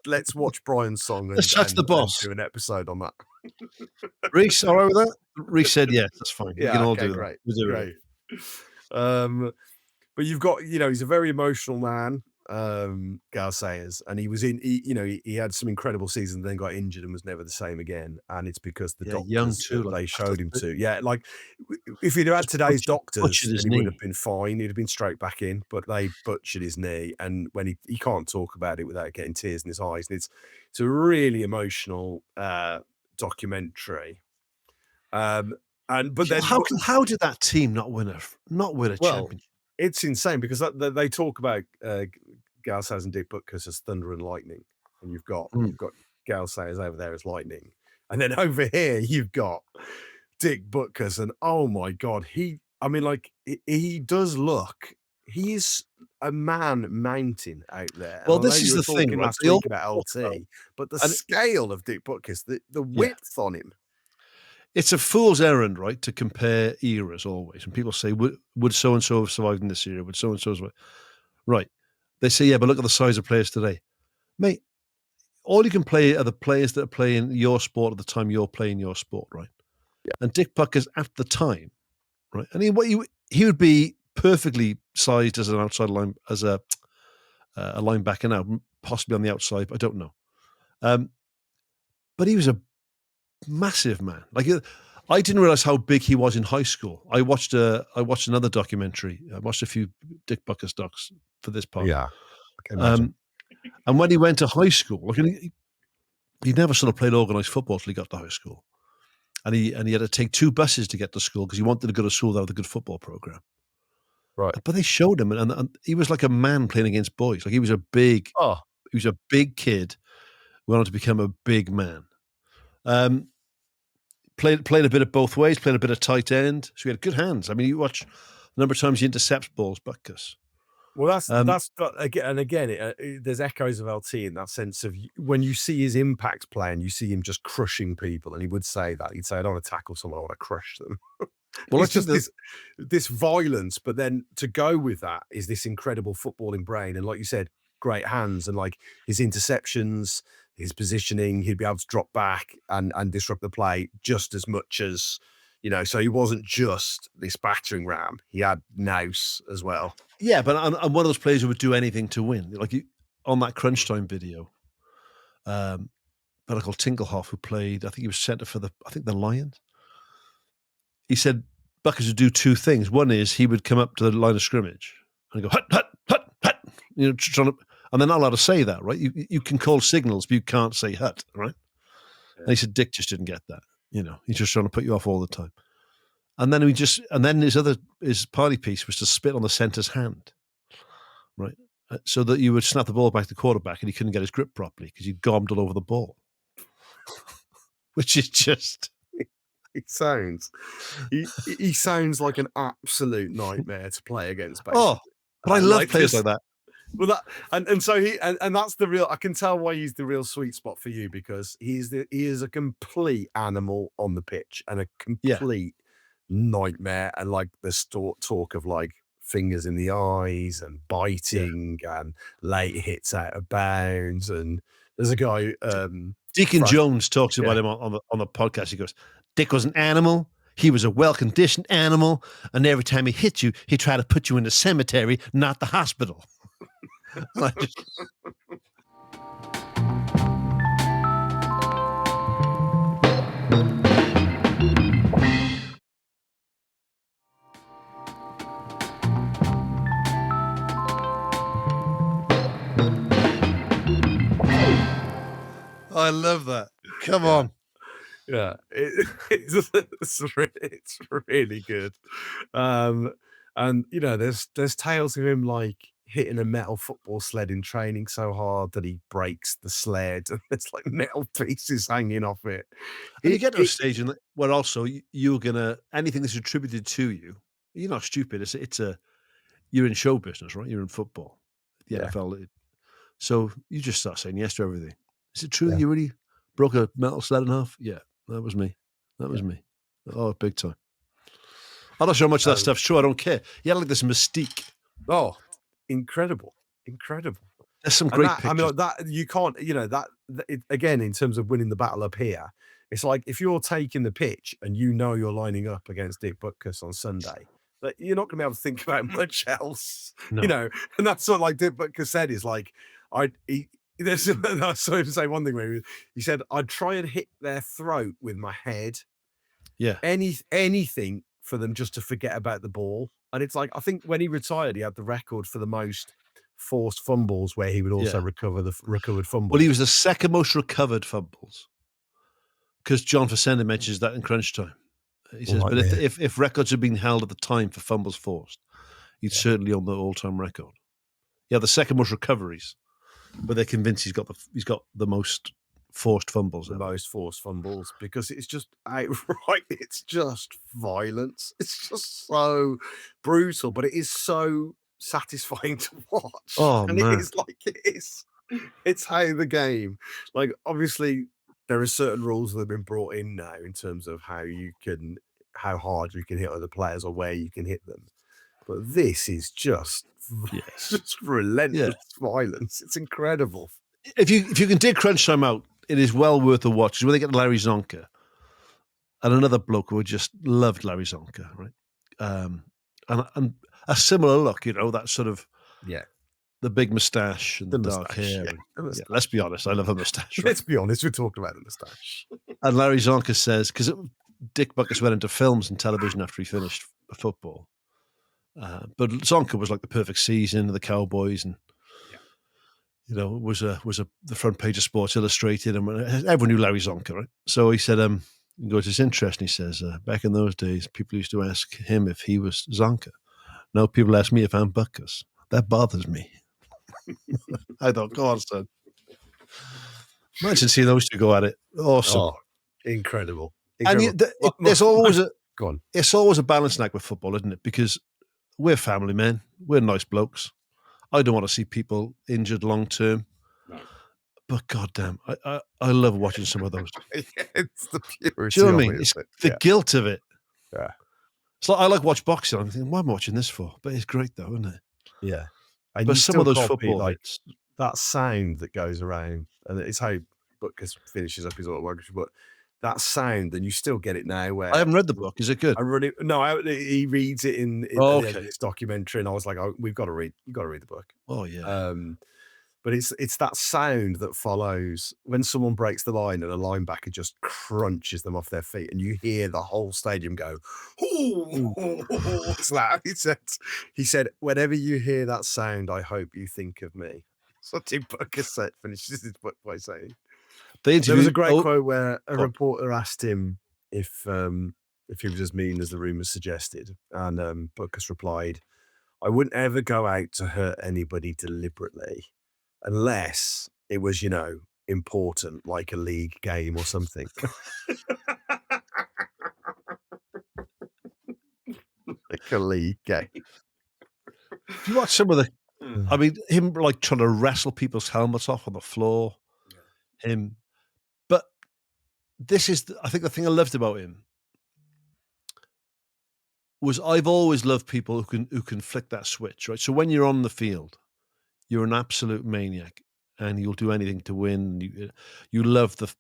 E: let's watch Brian's song.
F: Let's chat to the boss.
E: And do an episode on that.
F: Reese, all right with that? Reese said yes. That's fine.
E: Yeah,
F: we can all do
E: great.
F: That. We'll do
E: great. It. But you've got, he's a very emotional man. Gale Sayers, and he was he had some incredible seasons, then got injured and was never the same again, and it's because the doctors
F: young too,
E: they showed him to. Yeah, like if he'd had today's doctors, he would have been fine. He'd have been straight back in, but they butchered his knee, and when he can't talk about it without getting tears in his eyes. And it's a really emotional documentary. But then
F: how did that team not win a championship?
E: It's insane because they talk about Gale Sayers and Dick Butkus as thunder and lightning, and you've got Gale Sayers over there as lightning, and then over here you've got Dick Butkus, and oh my god, he does look. He's a man mountain out there.
F: Well, this is the thing.
E: Last week about LT, but the scale of Dick Butkus, the width on him.
F: It's a fool's errand, right, to compare eras always. And people say, would so-and-so have survived in this era? Would so-and-so have survived? Right. They say, yeah, but look at the size of players today. Mate, all you can play are the players that are playing your sport at the time you're playing your sport, right? Yeah. And Dick Butkus at the time, right? And he would be perfectly sized as an outside line, as a linebacker now, possibly on the outside, but I don't know. But he was a massive man. Like I didn't realize how big he was in high school. I watched another documentary. I watched a few Dick Butkus docs for this part.
E: Yeah. I can imagine.
F: And when he went to high school, like, he never sort of played organised football till he got to high school. And he had to take 2 buses to get to school because he wanted to go to school that had a good football program.
E: Right.
F: But they showed him, and he was like a man playing against boys. Like he was a big kid who wanted to become a big man. Played a bit of both ways, played a bit of tight end. So he had good hands. I mean, you watch the number of times he intercepts balls, Butkus.
E: Well, that's again. There's echoes of LT in that sense of when you see his impact playing, you see him just crushing people, and he would say that. He'd say, "I don't want to tackle someone, I want to crush them." Well, it's just this violence, but then to go with that is this incredible footballing brain, and like you said, great hands, and like his interceptions, his positioning, he'd be able to drop back and disrupt the play just as much as, so he wasn't just this battering ram. He had nous as well.
F: Yeah, but I'm one of those players who would do anything to win. Like on that Crunch Time video, a fellow called Tinkelhoff, who played, I think he was centre for the Lions. He said Butkus would do 2 things. One is he would come up to the line of scrimmage and go, hut, hut, hut, hut, trying to, and they're not allowed to say that, right? You can call signals, but you can't say hut, right? Yeah. And he said Dick just didn't get that. He's just trying to put you off all the time. And then his party piece was to spit on the centre's hand, right? So that you would snap the ball back to the quarterback and he couldn't get his grip properly because he'd gommed all over the ball. Which is just...
E: He sounds like an absolute nightmare to play against. Basically.
F: Oh, but I love players like that.
E: Well, so that's the real. I can tell why he's the real sweet spot for you, because he is a complete animal on the pitch and a complete nightmare. And like there's talk of like fingers in the eyes and biting and late hits out of bounds. And there's a guy,
F: Deacon Jones talks about him on the podcast. He goes, Dick was an animal. He was a well-conditioned animal. And every time he hit you, he tried to put you in the cemetery, not the hospital. I love that. Come on.
E: Yeah, it's really good. And there's tales of him like hitting a metal football sled in training so hard that he breaks the sled, and there's like metal pieces hanging off it.
F: And you get to a stage where also you're gonna, anything that's attributed to you, you're not stupid. You're in show business, right? You're in football, the NFL. So you just start saying yes to everything. Is it true that you really broke a metal sled in half? Yeah, that was me. That was me. Oh, big time. I'm not sure how much of that stuff's true. I don't care. He had like this mystique.
E: Oh, incredible.
F: There's some great pictures.
E: I mean, that you can't, again, in terms of winning the battle up here, it's like if you're taking the pitch and you're lining up against Dick Butkus on Sunday, but you're not going to be able to think about much else, and that's what like Dick Butkus said is like, I saw him say one thing where he said, I'd try and hit their throat with my head.
F: Yeah.
E: Anything for them just to forget about the ball. And it's like, I think when he retired, he had the record for the most forced fumbles where he would also recover the recovered fumbles.
F: Well, he was the second most recovered fumbles because John Facenda mentions that in Crunch Time. He says, but if records had been held at the time for fumbles forced, he'd certainly on the all-time record. Yeah, the second most recoveries, but they're convinced he's got the most forced fumbles.
E: The most forced fumbles, because it's just outright, it's just violence. It's just so brutal, but it is so satisfying to watch.
F: Oh,
E: and
F: man.
E: It is like it's how the game, like obviously there are certain rules that have been brought in now in terms of how hard you can hit other players or where you can hit them. But this is just relentless violence. It's incredible.
F: If you can dig Crunch Time out, it is well worth a watch. When they get Larry Zonka and another bloke who just loved Larry Zonka, right? And a similar look, that sort of the big moustache and the dark hair. Let's be honest, I love a moustache. Right?
E: Let's be honest, we're talking about the moustache.
F: And Larry Zonka says, because Dick Butkus went into films and television after he finished football. But Zonka was like the perfect season of the Cowboys, and was the front page of Sports Illustrated, and everyone knew Larry Zonka, right? So he said, he goes, it's interesting. He says, back in those days, people used to ask him if he was Zonka. Now people ask me if I'm Butkus. That bothers me. I thought, go on, son. Imagine seeing those two go at it. Awesome.
E: Oh, incredible.
F: And there's always
E: go on.
F: It's always a balancing act with football, isn't it? Because we're family men. We're nice blokes. I don't want to see people injured long term. No. But goddamn, I love watching some of those.
E: It's the purity.
F: Do you know what I mean? It's the guilt of it.
E: Yeah.
F: It's like I like watch boxing. I'm thinking, why am I watching this for? But it's great though, isn't it?
E: Yeah. And
F: but some of those football,
E: like that sound that goes around, and it's how Butkus finishes up his autobiography, but that sound, and you still get it now. Where
F: I haven't read the book. Is it good?
E: He reads it in this documentary, and I was like, oh, you've got to read the book.
F: Oh yeah.
E: But it's that sound that follows when someone breaks the line and a linebacker just crunches them off their feet, and you hear the whole stadium go, "Ooh!" It's loud. He said, "Whenever you hear that sound, I hope you think of me." So Dick Butkus finishes his book by saying. There was a great quote where a reporter asked him if he was as mean as the rumors suggested, and Butkus replied, "I wouldn't ever go out to hurt anybody deliberately, unless it was, important, like a league game or something." Like a league game.
F: Do you watch some of the? I mean, him like trying to wrestle people's helmets off on the floor. Yeah. Him. But this is, I think, the thing I loved about him was I've always loved people who can flick that switch, right? So when you're on the field, you're an absolute maniac, and you'll do anything to win. You love the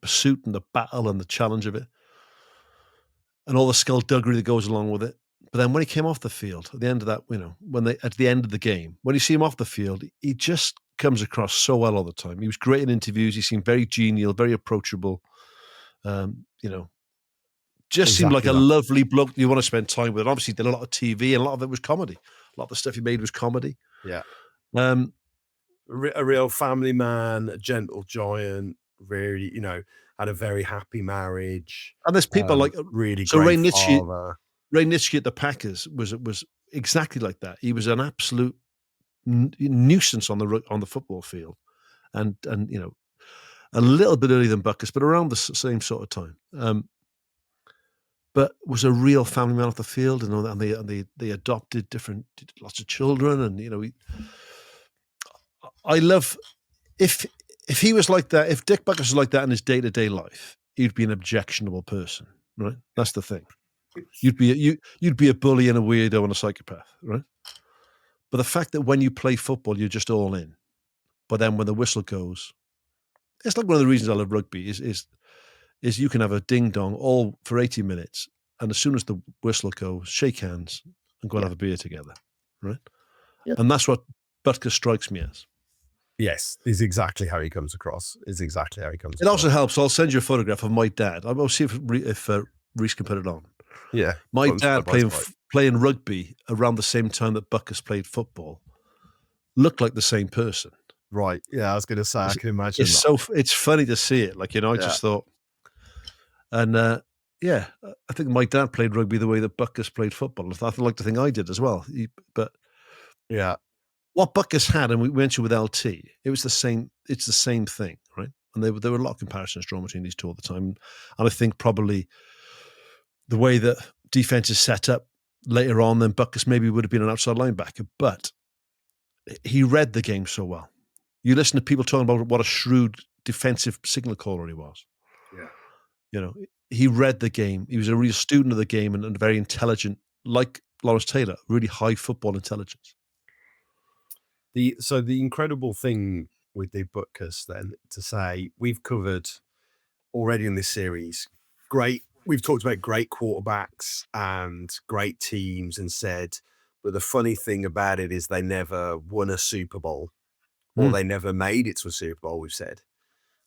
F: pursuit and the battle and the challenge of it, and all the skullduggery that goes along with it. But then when he came off the field at the end of that, at the end of the game, when you see him off the field, he just comes across so well all the time. He was great in interviews. He seemed very genial, very approachable. Just seemed like a lovely bloke you want to spend time with. And obviously, he did a lot of TV, and a lot of it was comedy. A lot of the stuff he made was comedy.
E: Yeah. A real family man, a gentle giant, really, had a very happy marriage.
F: And there's people like
E: really great father.
F: Ray Nitschke at the Packers was exactly like that. He was an absolute nuisance on the football field, and a little bit earlier than Butkus, but around the same sort of time. But was a real family man off the field, and they adopted lots of children, and I love if he was like that. If Dick Butkus was like that in his day-to-day life, he'd be an objectionable person, right? That's the thing. You'd be a bully and a weirdo and a psychopath, right? But the fact that when you play football, you're just all in. But then when the whistle goes, it's like one of the reasons I love rugby is you can have a ding dong all for 80 minutes, and as soon as the whistle goes, shake hands and go and have a beer together, right? Yeah. And that's what Butkus strikes me as.
E: Yes, is exactly how he comes across. It
F: also helps. I'll send you a photograph of my dad. I'll see if Reese can put it on.
E: Yeah,
F: my dad playing rugby around the same time that Butkus played football looked like the same person.
E: Right. Yeah, I was going to say I can imagine.
F: It's funny to see it. Like I just thought, and I think my dad played rugby the way that Butkus played football. I like to think I did as well. But
E: yeah,
F: what Butkus had, and we mentioned with LT, it was the same. It's the same thing, right? And there were a lot of comparisons drawn between these two all the time. And I think probably the way that defense is set up later on, then Butkus maybe would have been an outside linebacker, but he read the game so well. You listen to people talking about what a shrewd defensive signal caller he was. Yeah. He read the game. He was a real student of the game and very intelligent, like Lawrence Taylor, really high football intelligence.
E: So the incredible thing with Dick Butkus then to say, we've covered already in this series, we've talked about great quarterbacks and great teams and said, but the funny thing about it is they never won a Super Bowl or they never made it to a Super Bowl, we've said.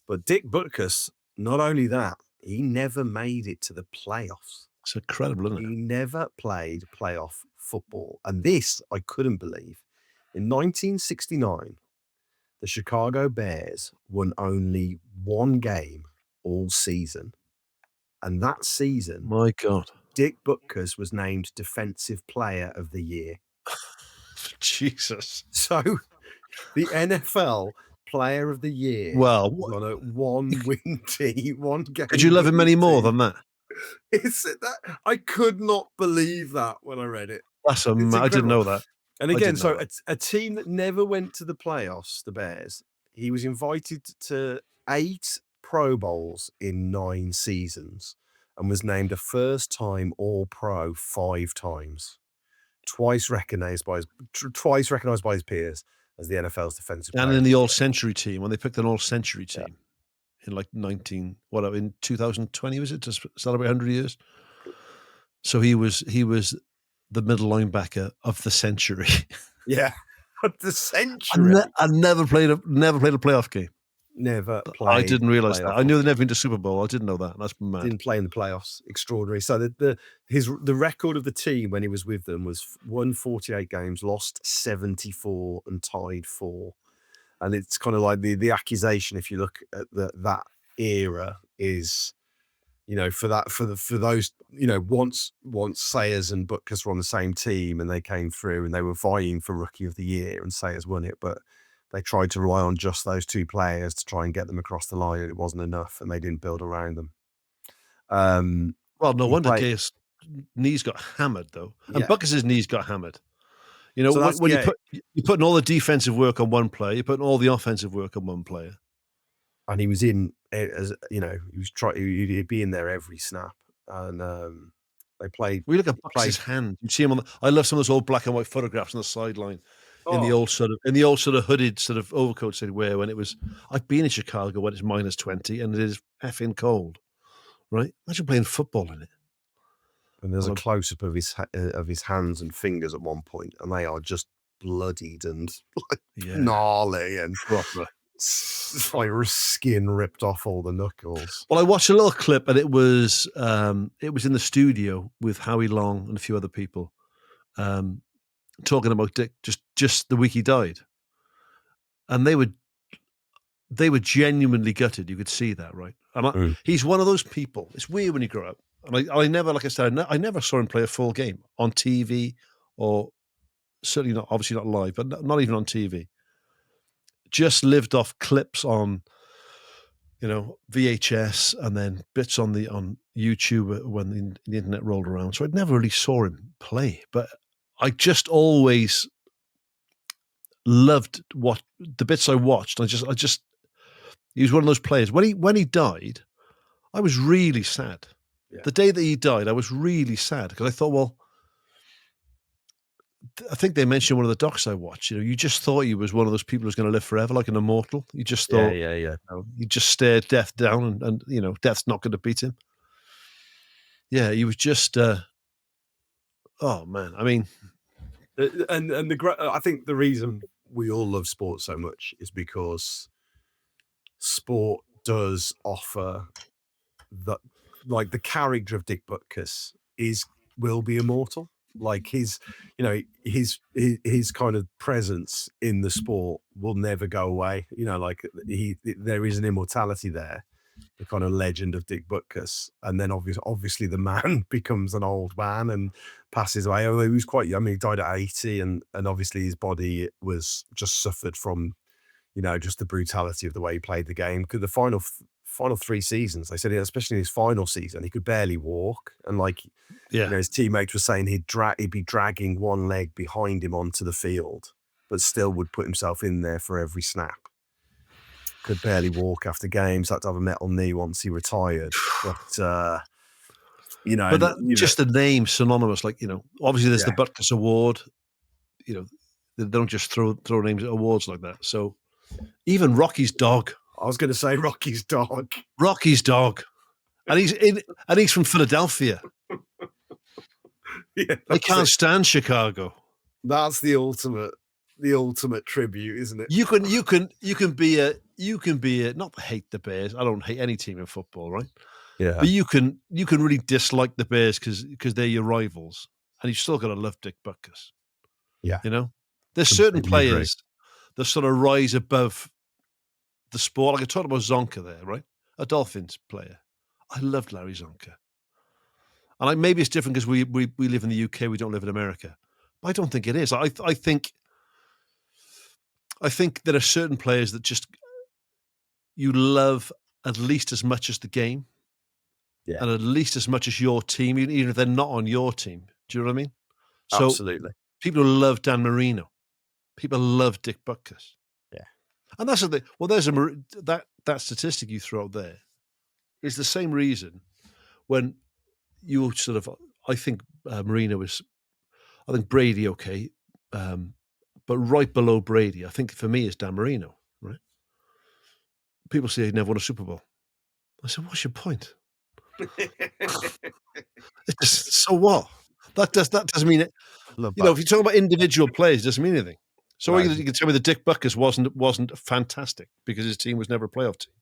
E: But Dick Butkus, not only that, he never made it to the playoffs.
F: It's incredible, isn't it?
E: He never played playoff football. And this, I couldn't believe. In 1969, the Chicago Bears won only one game all season. And that season,
F: My God.
E: Dick Butkus was named Defensive Player of the Year.
F: Jesus.
E: So the NFL Player of the Year was on a one-win team, one game.
F: Could you love him any more than that?
E: I could not believe that when I read it.
F: That's I didn't know that.
E: And again, so a team that never went to the playoffs, the Bears, he was invited to 8 Pro Bowls in 9 seasons and was named a first-time All-Pro 5 times. Twice recognized by his peers as the NFL's defensive player.
F: And in the All-Century team, when they picked an All-Century team in like in 2020, was it, to celebrate 100 years? So he was the middle linebacker of the century.
E: Yeah, of the century.
F: I never played a playoff game.
E: Never played.
F: I didn't realize that. I knew they'd never been to Super Bowl. I didn't know that. That's mad.
E: Didn't play in the playoffs. Extraordinary. So the record of the team when he was with them was won 48 games, lost 74, and tied 4. And it's kind of like the accusation, if you look at that era, is, you know, for those, you know, once Sayers and Butkus were on the same team and they came through and they were vying for Rookie of the Year and Sayers won it, but they tried to rely on just those 2 players to try and get them across the line, and it wasn't enough, and they didn't build around them.
F: Well, no wonder Gay's knees got hammered, though. And Butkus's knees got hammered. You know, so when you're putting all the defensive work on one player, you're putting all the offensive work on one player.
E: And he was in, as you know, he'd be in there every snap. And they played.
F: We look at Butkus's hand. You see him I love some of those old black and white photographs on the sideline. In the old sort of hooded sort of overcoats they'd wear when it was. I've been in Chicago when it's -20 and it is effing cold, right? Imagine playing football in it.
E: And there's a close up of his hands and fingers at one point, and they are just bloodied and gnarly and proper. Like skin ripped off all the knuckles.
F: Well, I watched a little clip, and it was in the studio with Howie Long and a few other people. Talking about Dick just the week he died, and they were genuinely gutted. You could see that, right? And he's one of those people. It's weird when you grow up, and I never, like I said, I never saw him play a full game on TV, or certainly not, obviously not live, but not even on TV. Just lived off clips on, you know, VHS, and then bits on YouTube when the internet rolled around. So I never really saw him play, but I just always loved what the bits I watched. I just he was one of those players. When he died, I was really sad. Yeah. The day that he died, I was really sad because I thought, well, I think they mentioned one of the docs I watched. You know, you just thought he was one of those people who's going to live forever, like an immortal. You just thought, you know, you just stared death down, and you know, death's not going to beat him. Yeah, he was just. Oh man, I mean,
E: and I think the reason we all love sport so much is because sport does offer the character of Dick Butkus will be immortal. Like his kind of presence in the sport will never go away. You know, like there is an immortality there. The kind of legend of Dick Butkus, and then obviously the man becomes an old man and passes away. Although he was quite young, I mean, he died at 80, and obviously his body was just suffered from, you know, just the brutality of the way he played the game. Because the final 3 seasons, they said, especially in his final season, he could barely walk, and you know, his teammates were saying he'd be dragging one leg behind him onto the field, but still would put himself in there for every snap. Could barely walk after games. Had to have a metal knee once he retired. But you know,
F: just the name synonymous. Like, you know, obviously there's the Butkus Award. You know, they don't just throw names at awards like that. So even Rocky's dog.
E: I was going to say Rocky's dog.
F: Rocky's dog, and he's from Philadelphia. They can't stand Chicago.
E: That's the ultimate tribute, isn't it?
F: You can be a not hate the Bears. I don't hate any team in football, right?
E: Yeah.
F: But you can really dislike the Bears because they're your rivals, and you still got to love Dick Butkus.
E: Yeah.
F: You know, there's certain
E: Completely agree.
F: players that sort of rise above the sport. Like I talked about Zonka there, right? A Dolphins player. I loved Larry Zonka. And maybe it's different because we live in the UK, we don't live in America. But I don't think it is. I think there are certain players that just you love at least as much as the game.
E: Yeah.
F: And at least as much as your team, even if they're not on your team. Do you know what I mean? So
E: Absolutely.
F: people love Dan Marino. People love Dick Butkus.
E: Yeah.
F: And that's the thing. Well, there's that statistic you throw out there is the same reason when you sort of, I think Marino is, I think Brady, okay. But right below Brady, I think for me is Dan Marino, right? People say he never won a Super Bowl. I said, what's your point? So what? That doesn't mean it. If you talk about individual players, it doesn't mean anything. So
E: Right.
F: you can tell me that Dick Butkus wasn't fantastic because his team was never a playoff team.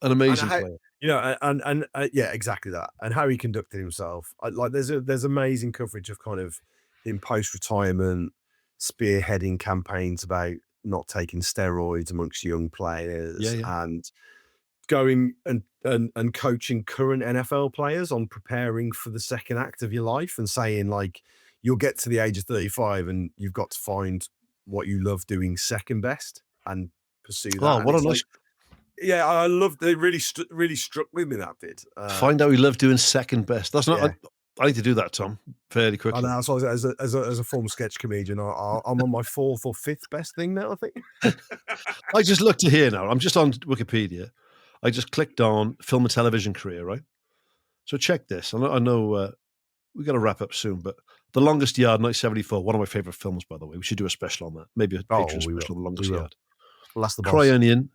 F: An amazing player.
E: And yeah, exactly that. And how he conducted himself. There's amazing coverage of kind of him post-retirement, spearheading campaigns about not taking steroids amongst young players and going and coaching current NFL players on preparing for the second act of your life and saying, like, you'll get to the age of 35 and you've got to find what you love doing second best and pursue that.
F: Oh,
E: And
F: what a
E: it's
F: nice.
E: yeah, I loved it. Really struck with me, that did.
F: Find out we love doing second best. That's not.
E: Yeah.
F: I need to do that, Tom, fairly
E: I
F: quickly.
E: know. So as a former sketch comedian, I'm on my 4th or 5th best thing now, I think.
F: I just looked at here now. I'm just on Wikipedia. I just clicked on film and television career, right? So check this. I know we got to wrap up soon, but The Longest Yard, 1974, one of my favorite films, by the way. We should do a special on that. Maybe a Patreon special on The Longest Yard.
E: That's the boss.
F: Cry Onion.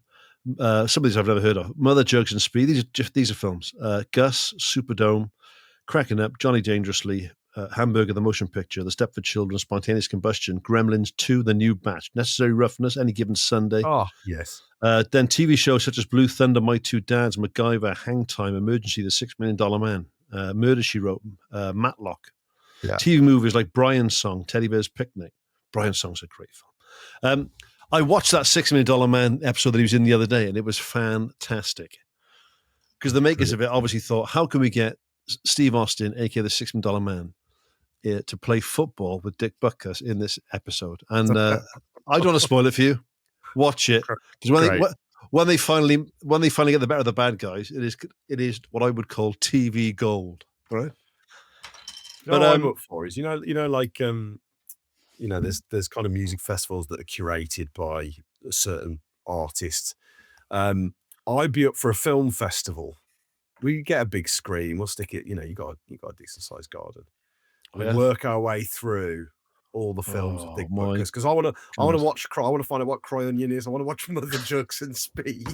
F: Some of these I've never heard of. Mother, Jugs and Speed. These are films. Gus, Superdome, Cracking Up, Johnny Dangerously, Hamburger, the Motion Picture, The Stepford Children, Spontaneous Combustion, Gremlins 2, The New Batch, Necessary Roughness, Any Given Sunday.
E: Oh, yes.
F: Then TV shows such as Blue Thunder, My Two Dads, MacGyver, Hang Time, Emergency, The $6 Million Man, Murder, She Wrote, Matlock.
E: Yeah.
F: TV movies like Brian's Song, Teddy Bear's Picnic. Brian's Song's a great film. I watched that $6 Million Man episode that he was in the other day, and it was fantastic. Because the makers of it obviously thought, how can we get Steve Austin, aka the $6 Million Man, to play football with Dick Butkus in this episode? And I don't want to spoil it for you. Watch it, because when they finally get the better of the bad guys, it is what I would call TV gold, right?
E: What I'm up for is like there's kind of music festivals that are curated by a certain artist. I'd be up for a film festival. We get a big screen. We'll stick it. You got a decent sized garden. We'll work our way through all the films of Dick Butkus, because I want to watch. I want to find out what Cry Onion is. I want to watch Mother, Jugs and Speed.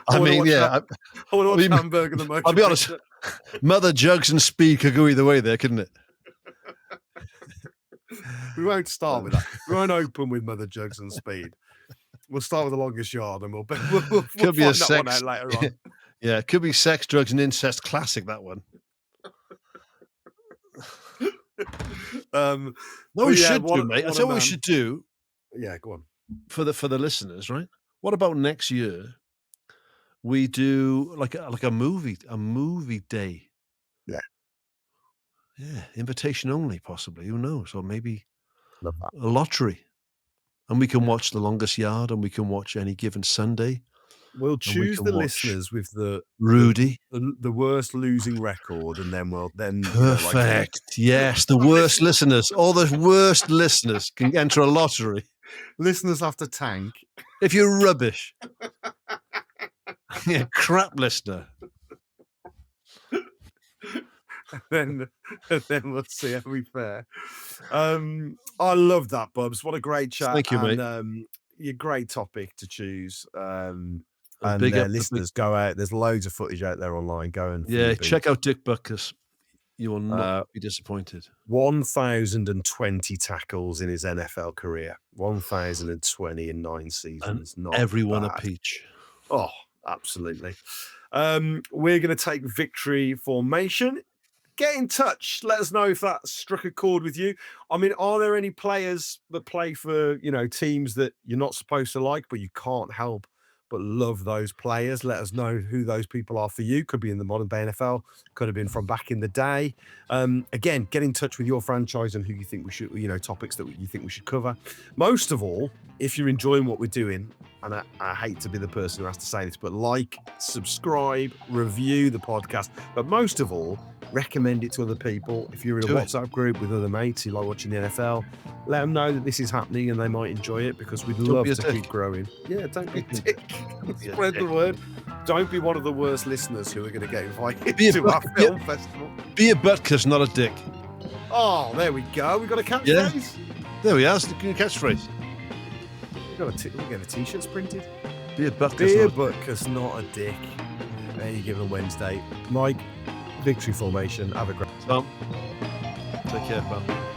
E: I want to watch Hamburger, the Motion.
F: I'll be honest. Mother, Jugs and Speed could go either way there, couldn't it?
E: We won't start with that. We won't open with Mother, Jugs and Speed. We'll start with The Longest Yard, and we'll
F: could be
E: find
F: that
E: one out later on.
F: Yeah, it could be Sex, Drugs and Incest classic, that one.
E: No,
F: we should do, mate. I tell you what we should do.
E: Yeah, go on.
F: For the listeners, right? What about next year? We do like a movie day.
E: Yeah.
F: Yeah, invitation only, possibly. Who knows? Or maybe
E: Love that.
F: a lottery. And we can watch The Longest Yard, and we can watch Any Given Sunday.
E: We'll choose the listeners with
F: Rudy,
E: the worst losing record, and then
F: perfect. Yes, the worst listeners. All the worst listeners can enter a lottery.
E: Listeners have to tank.
F: If you're rubbish, yeah, crap listener.
E: then we'll see how we fare. I love that, Bubs. What a great chat.
F: Thank you, mate.
E: Your great topic to choose.
F: And
E: listeners, go out. There's loads of footage out there online. Go and
F: check out Dick Butkus. You will not be disappointed.
E: 1,020 tackles in his NFL career. 1,020 in 9 seasons.
F: And everyone a peach.
E: Oh, Absolutely. We're going to take victory formation. Get in touch. Let us know if that struck a chord with you. I mean, are there any players that play for, teams that you're not supposed to like, but you can't help but love those players? Let us know who those people are for you. Could be in the modern day NFL, could have been from back in the day. Again, get in touch with your franchise and who you think we should, topics that you think we should cover. Most of all, if you're enjoying what we're doing, and I hate to be the person who has to say this, but like, subscribe, review the podcast, but most of all, recommend it to other people. If you're in a WhatsApp group with other mates who like watching the NFL, let them know that this is happening and they might enjoy it, because we'd love to keep growing. Yeah, don't be a dick. Spread the word. Don't be one of the worst listeners who are going to get invited to our film festival.
F: Be a Butkus, not a dick.
E: Oh, there we go. We've got a catchphrase.
F: Yeah. There we are. It's the catchphrase.
E: We'll get a t-shirt printed.
F: Be a Butkus.
E: Be a Butkus, not a dick. Any given Wednesday. Mike, victory formation. Have a great
F: Tom. Take care, pal.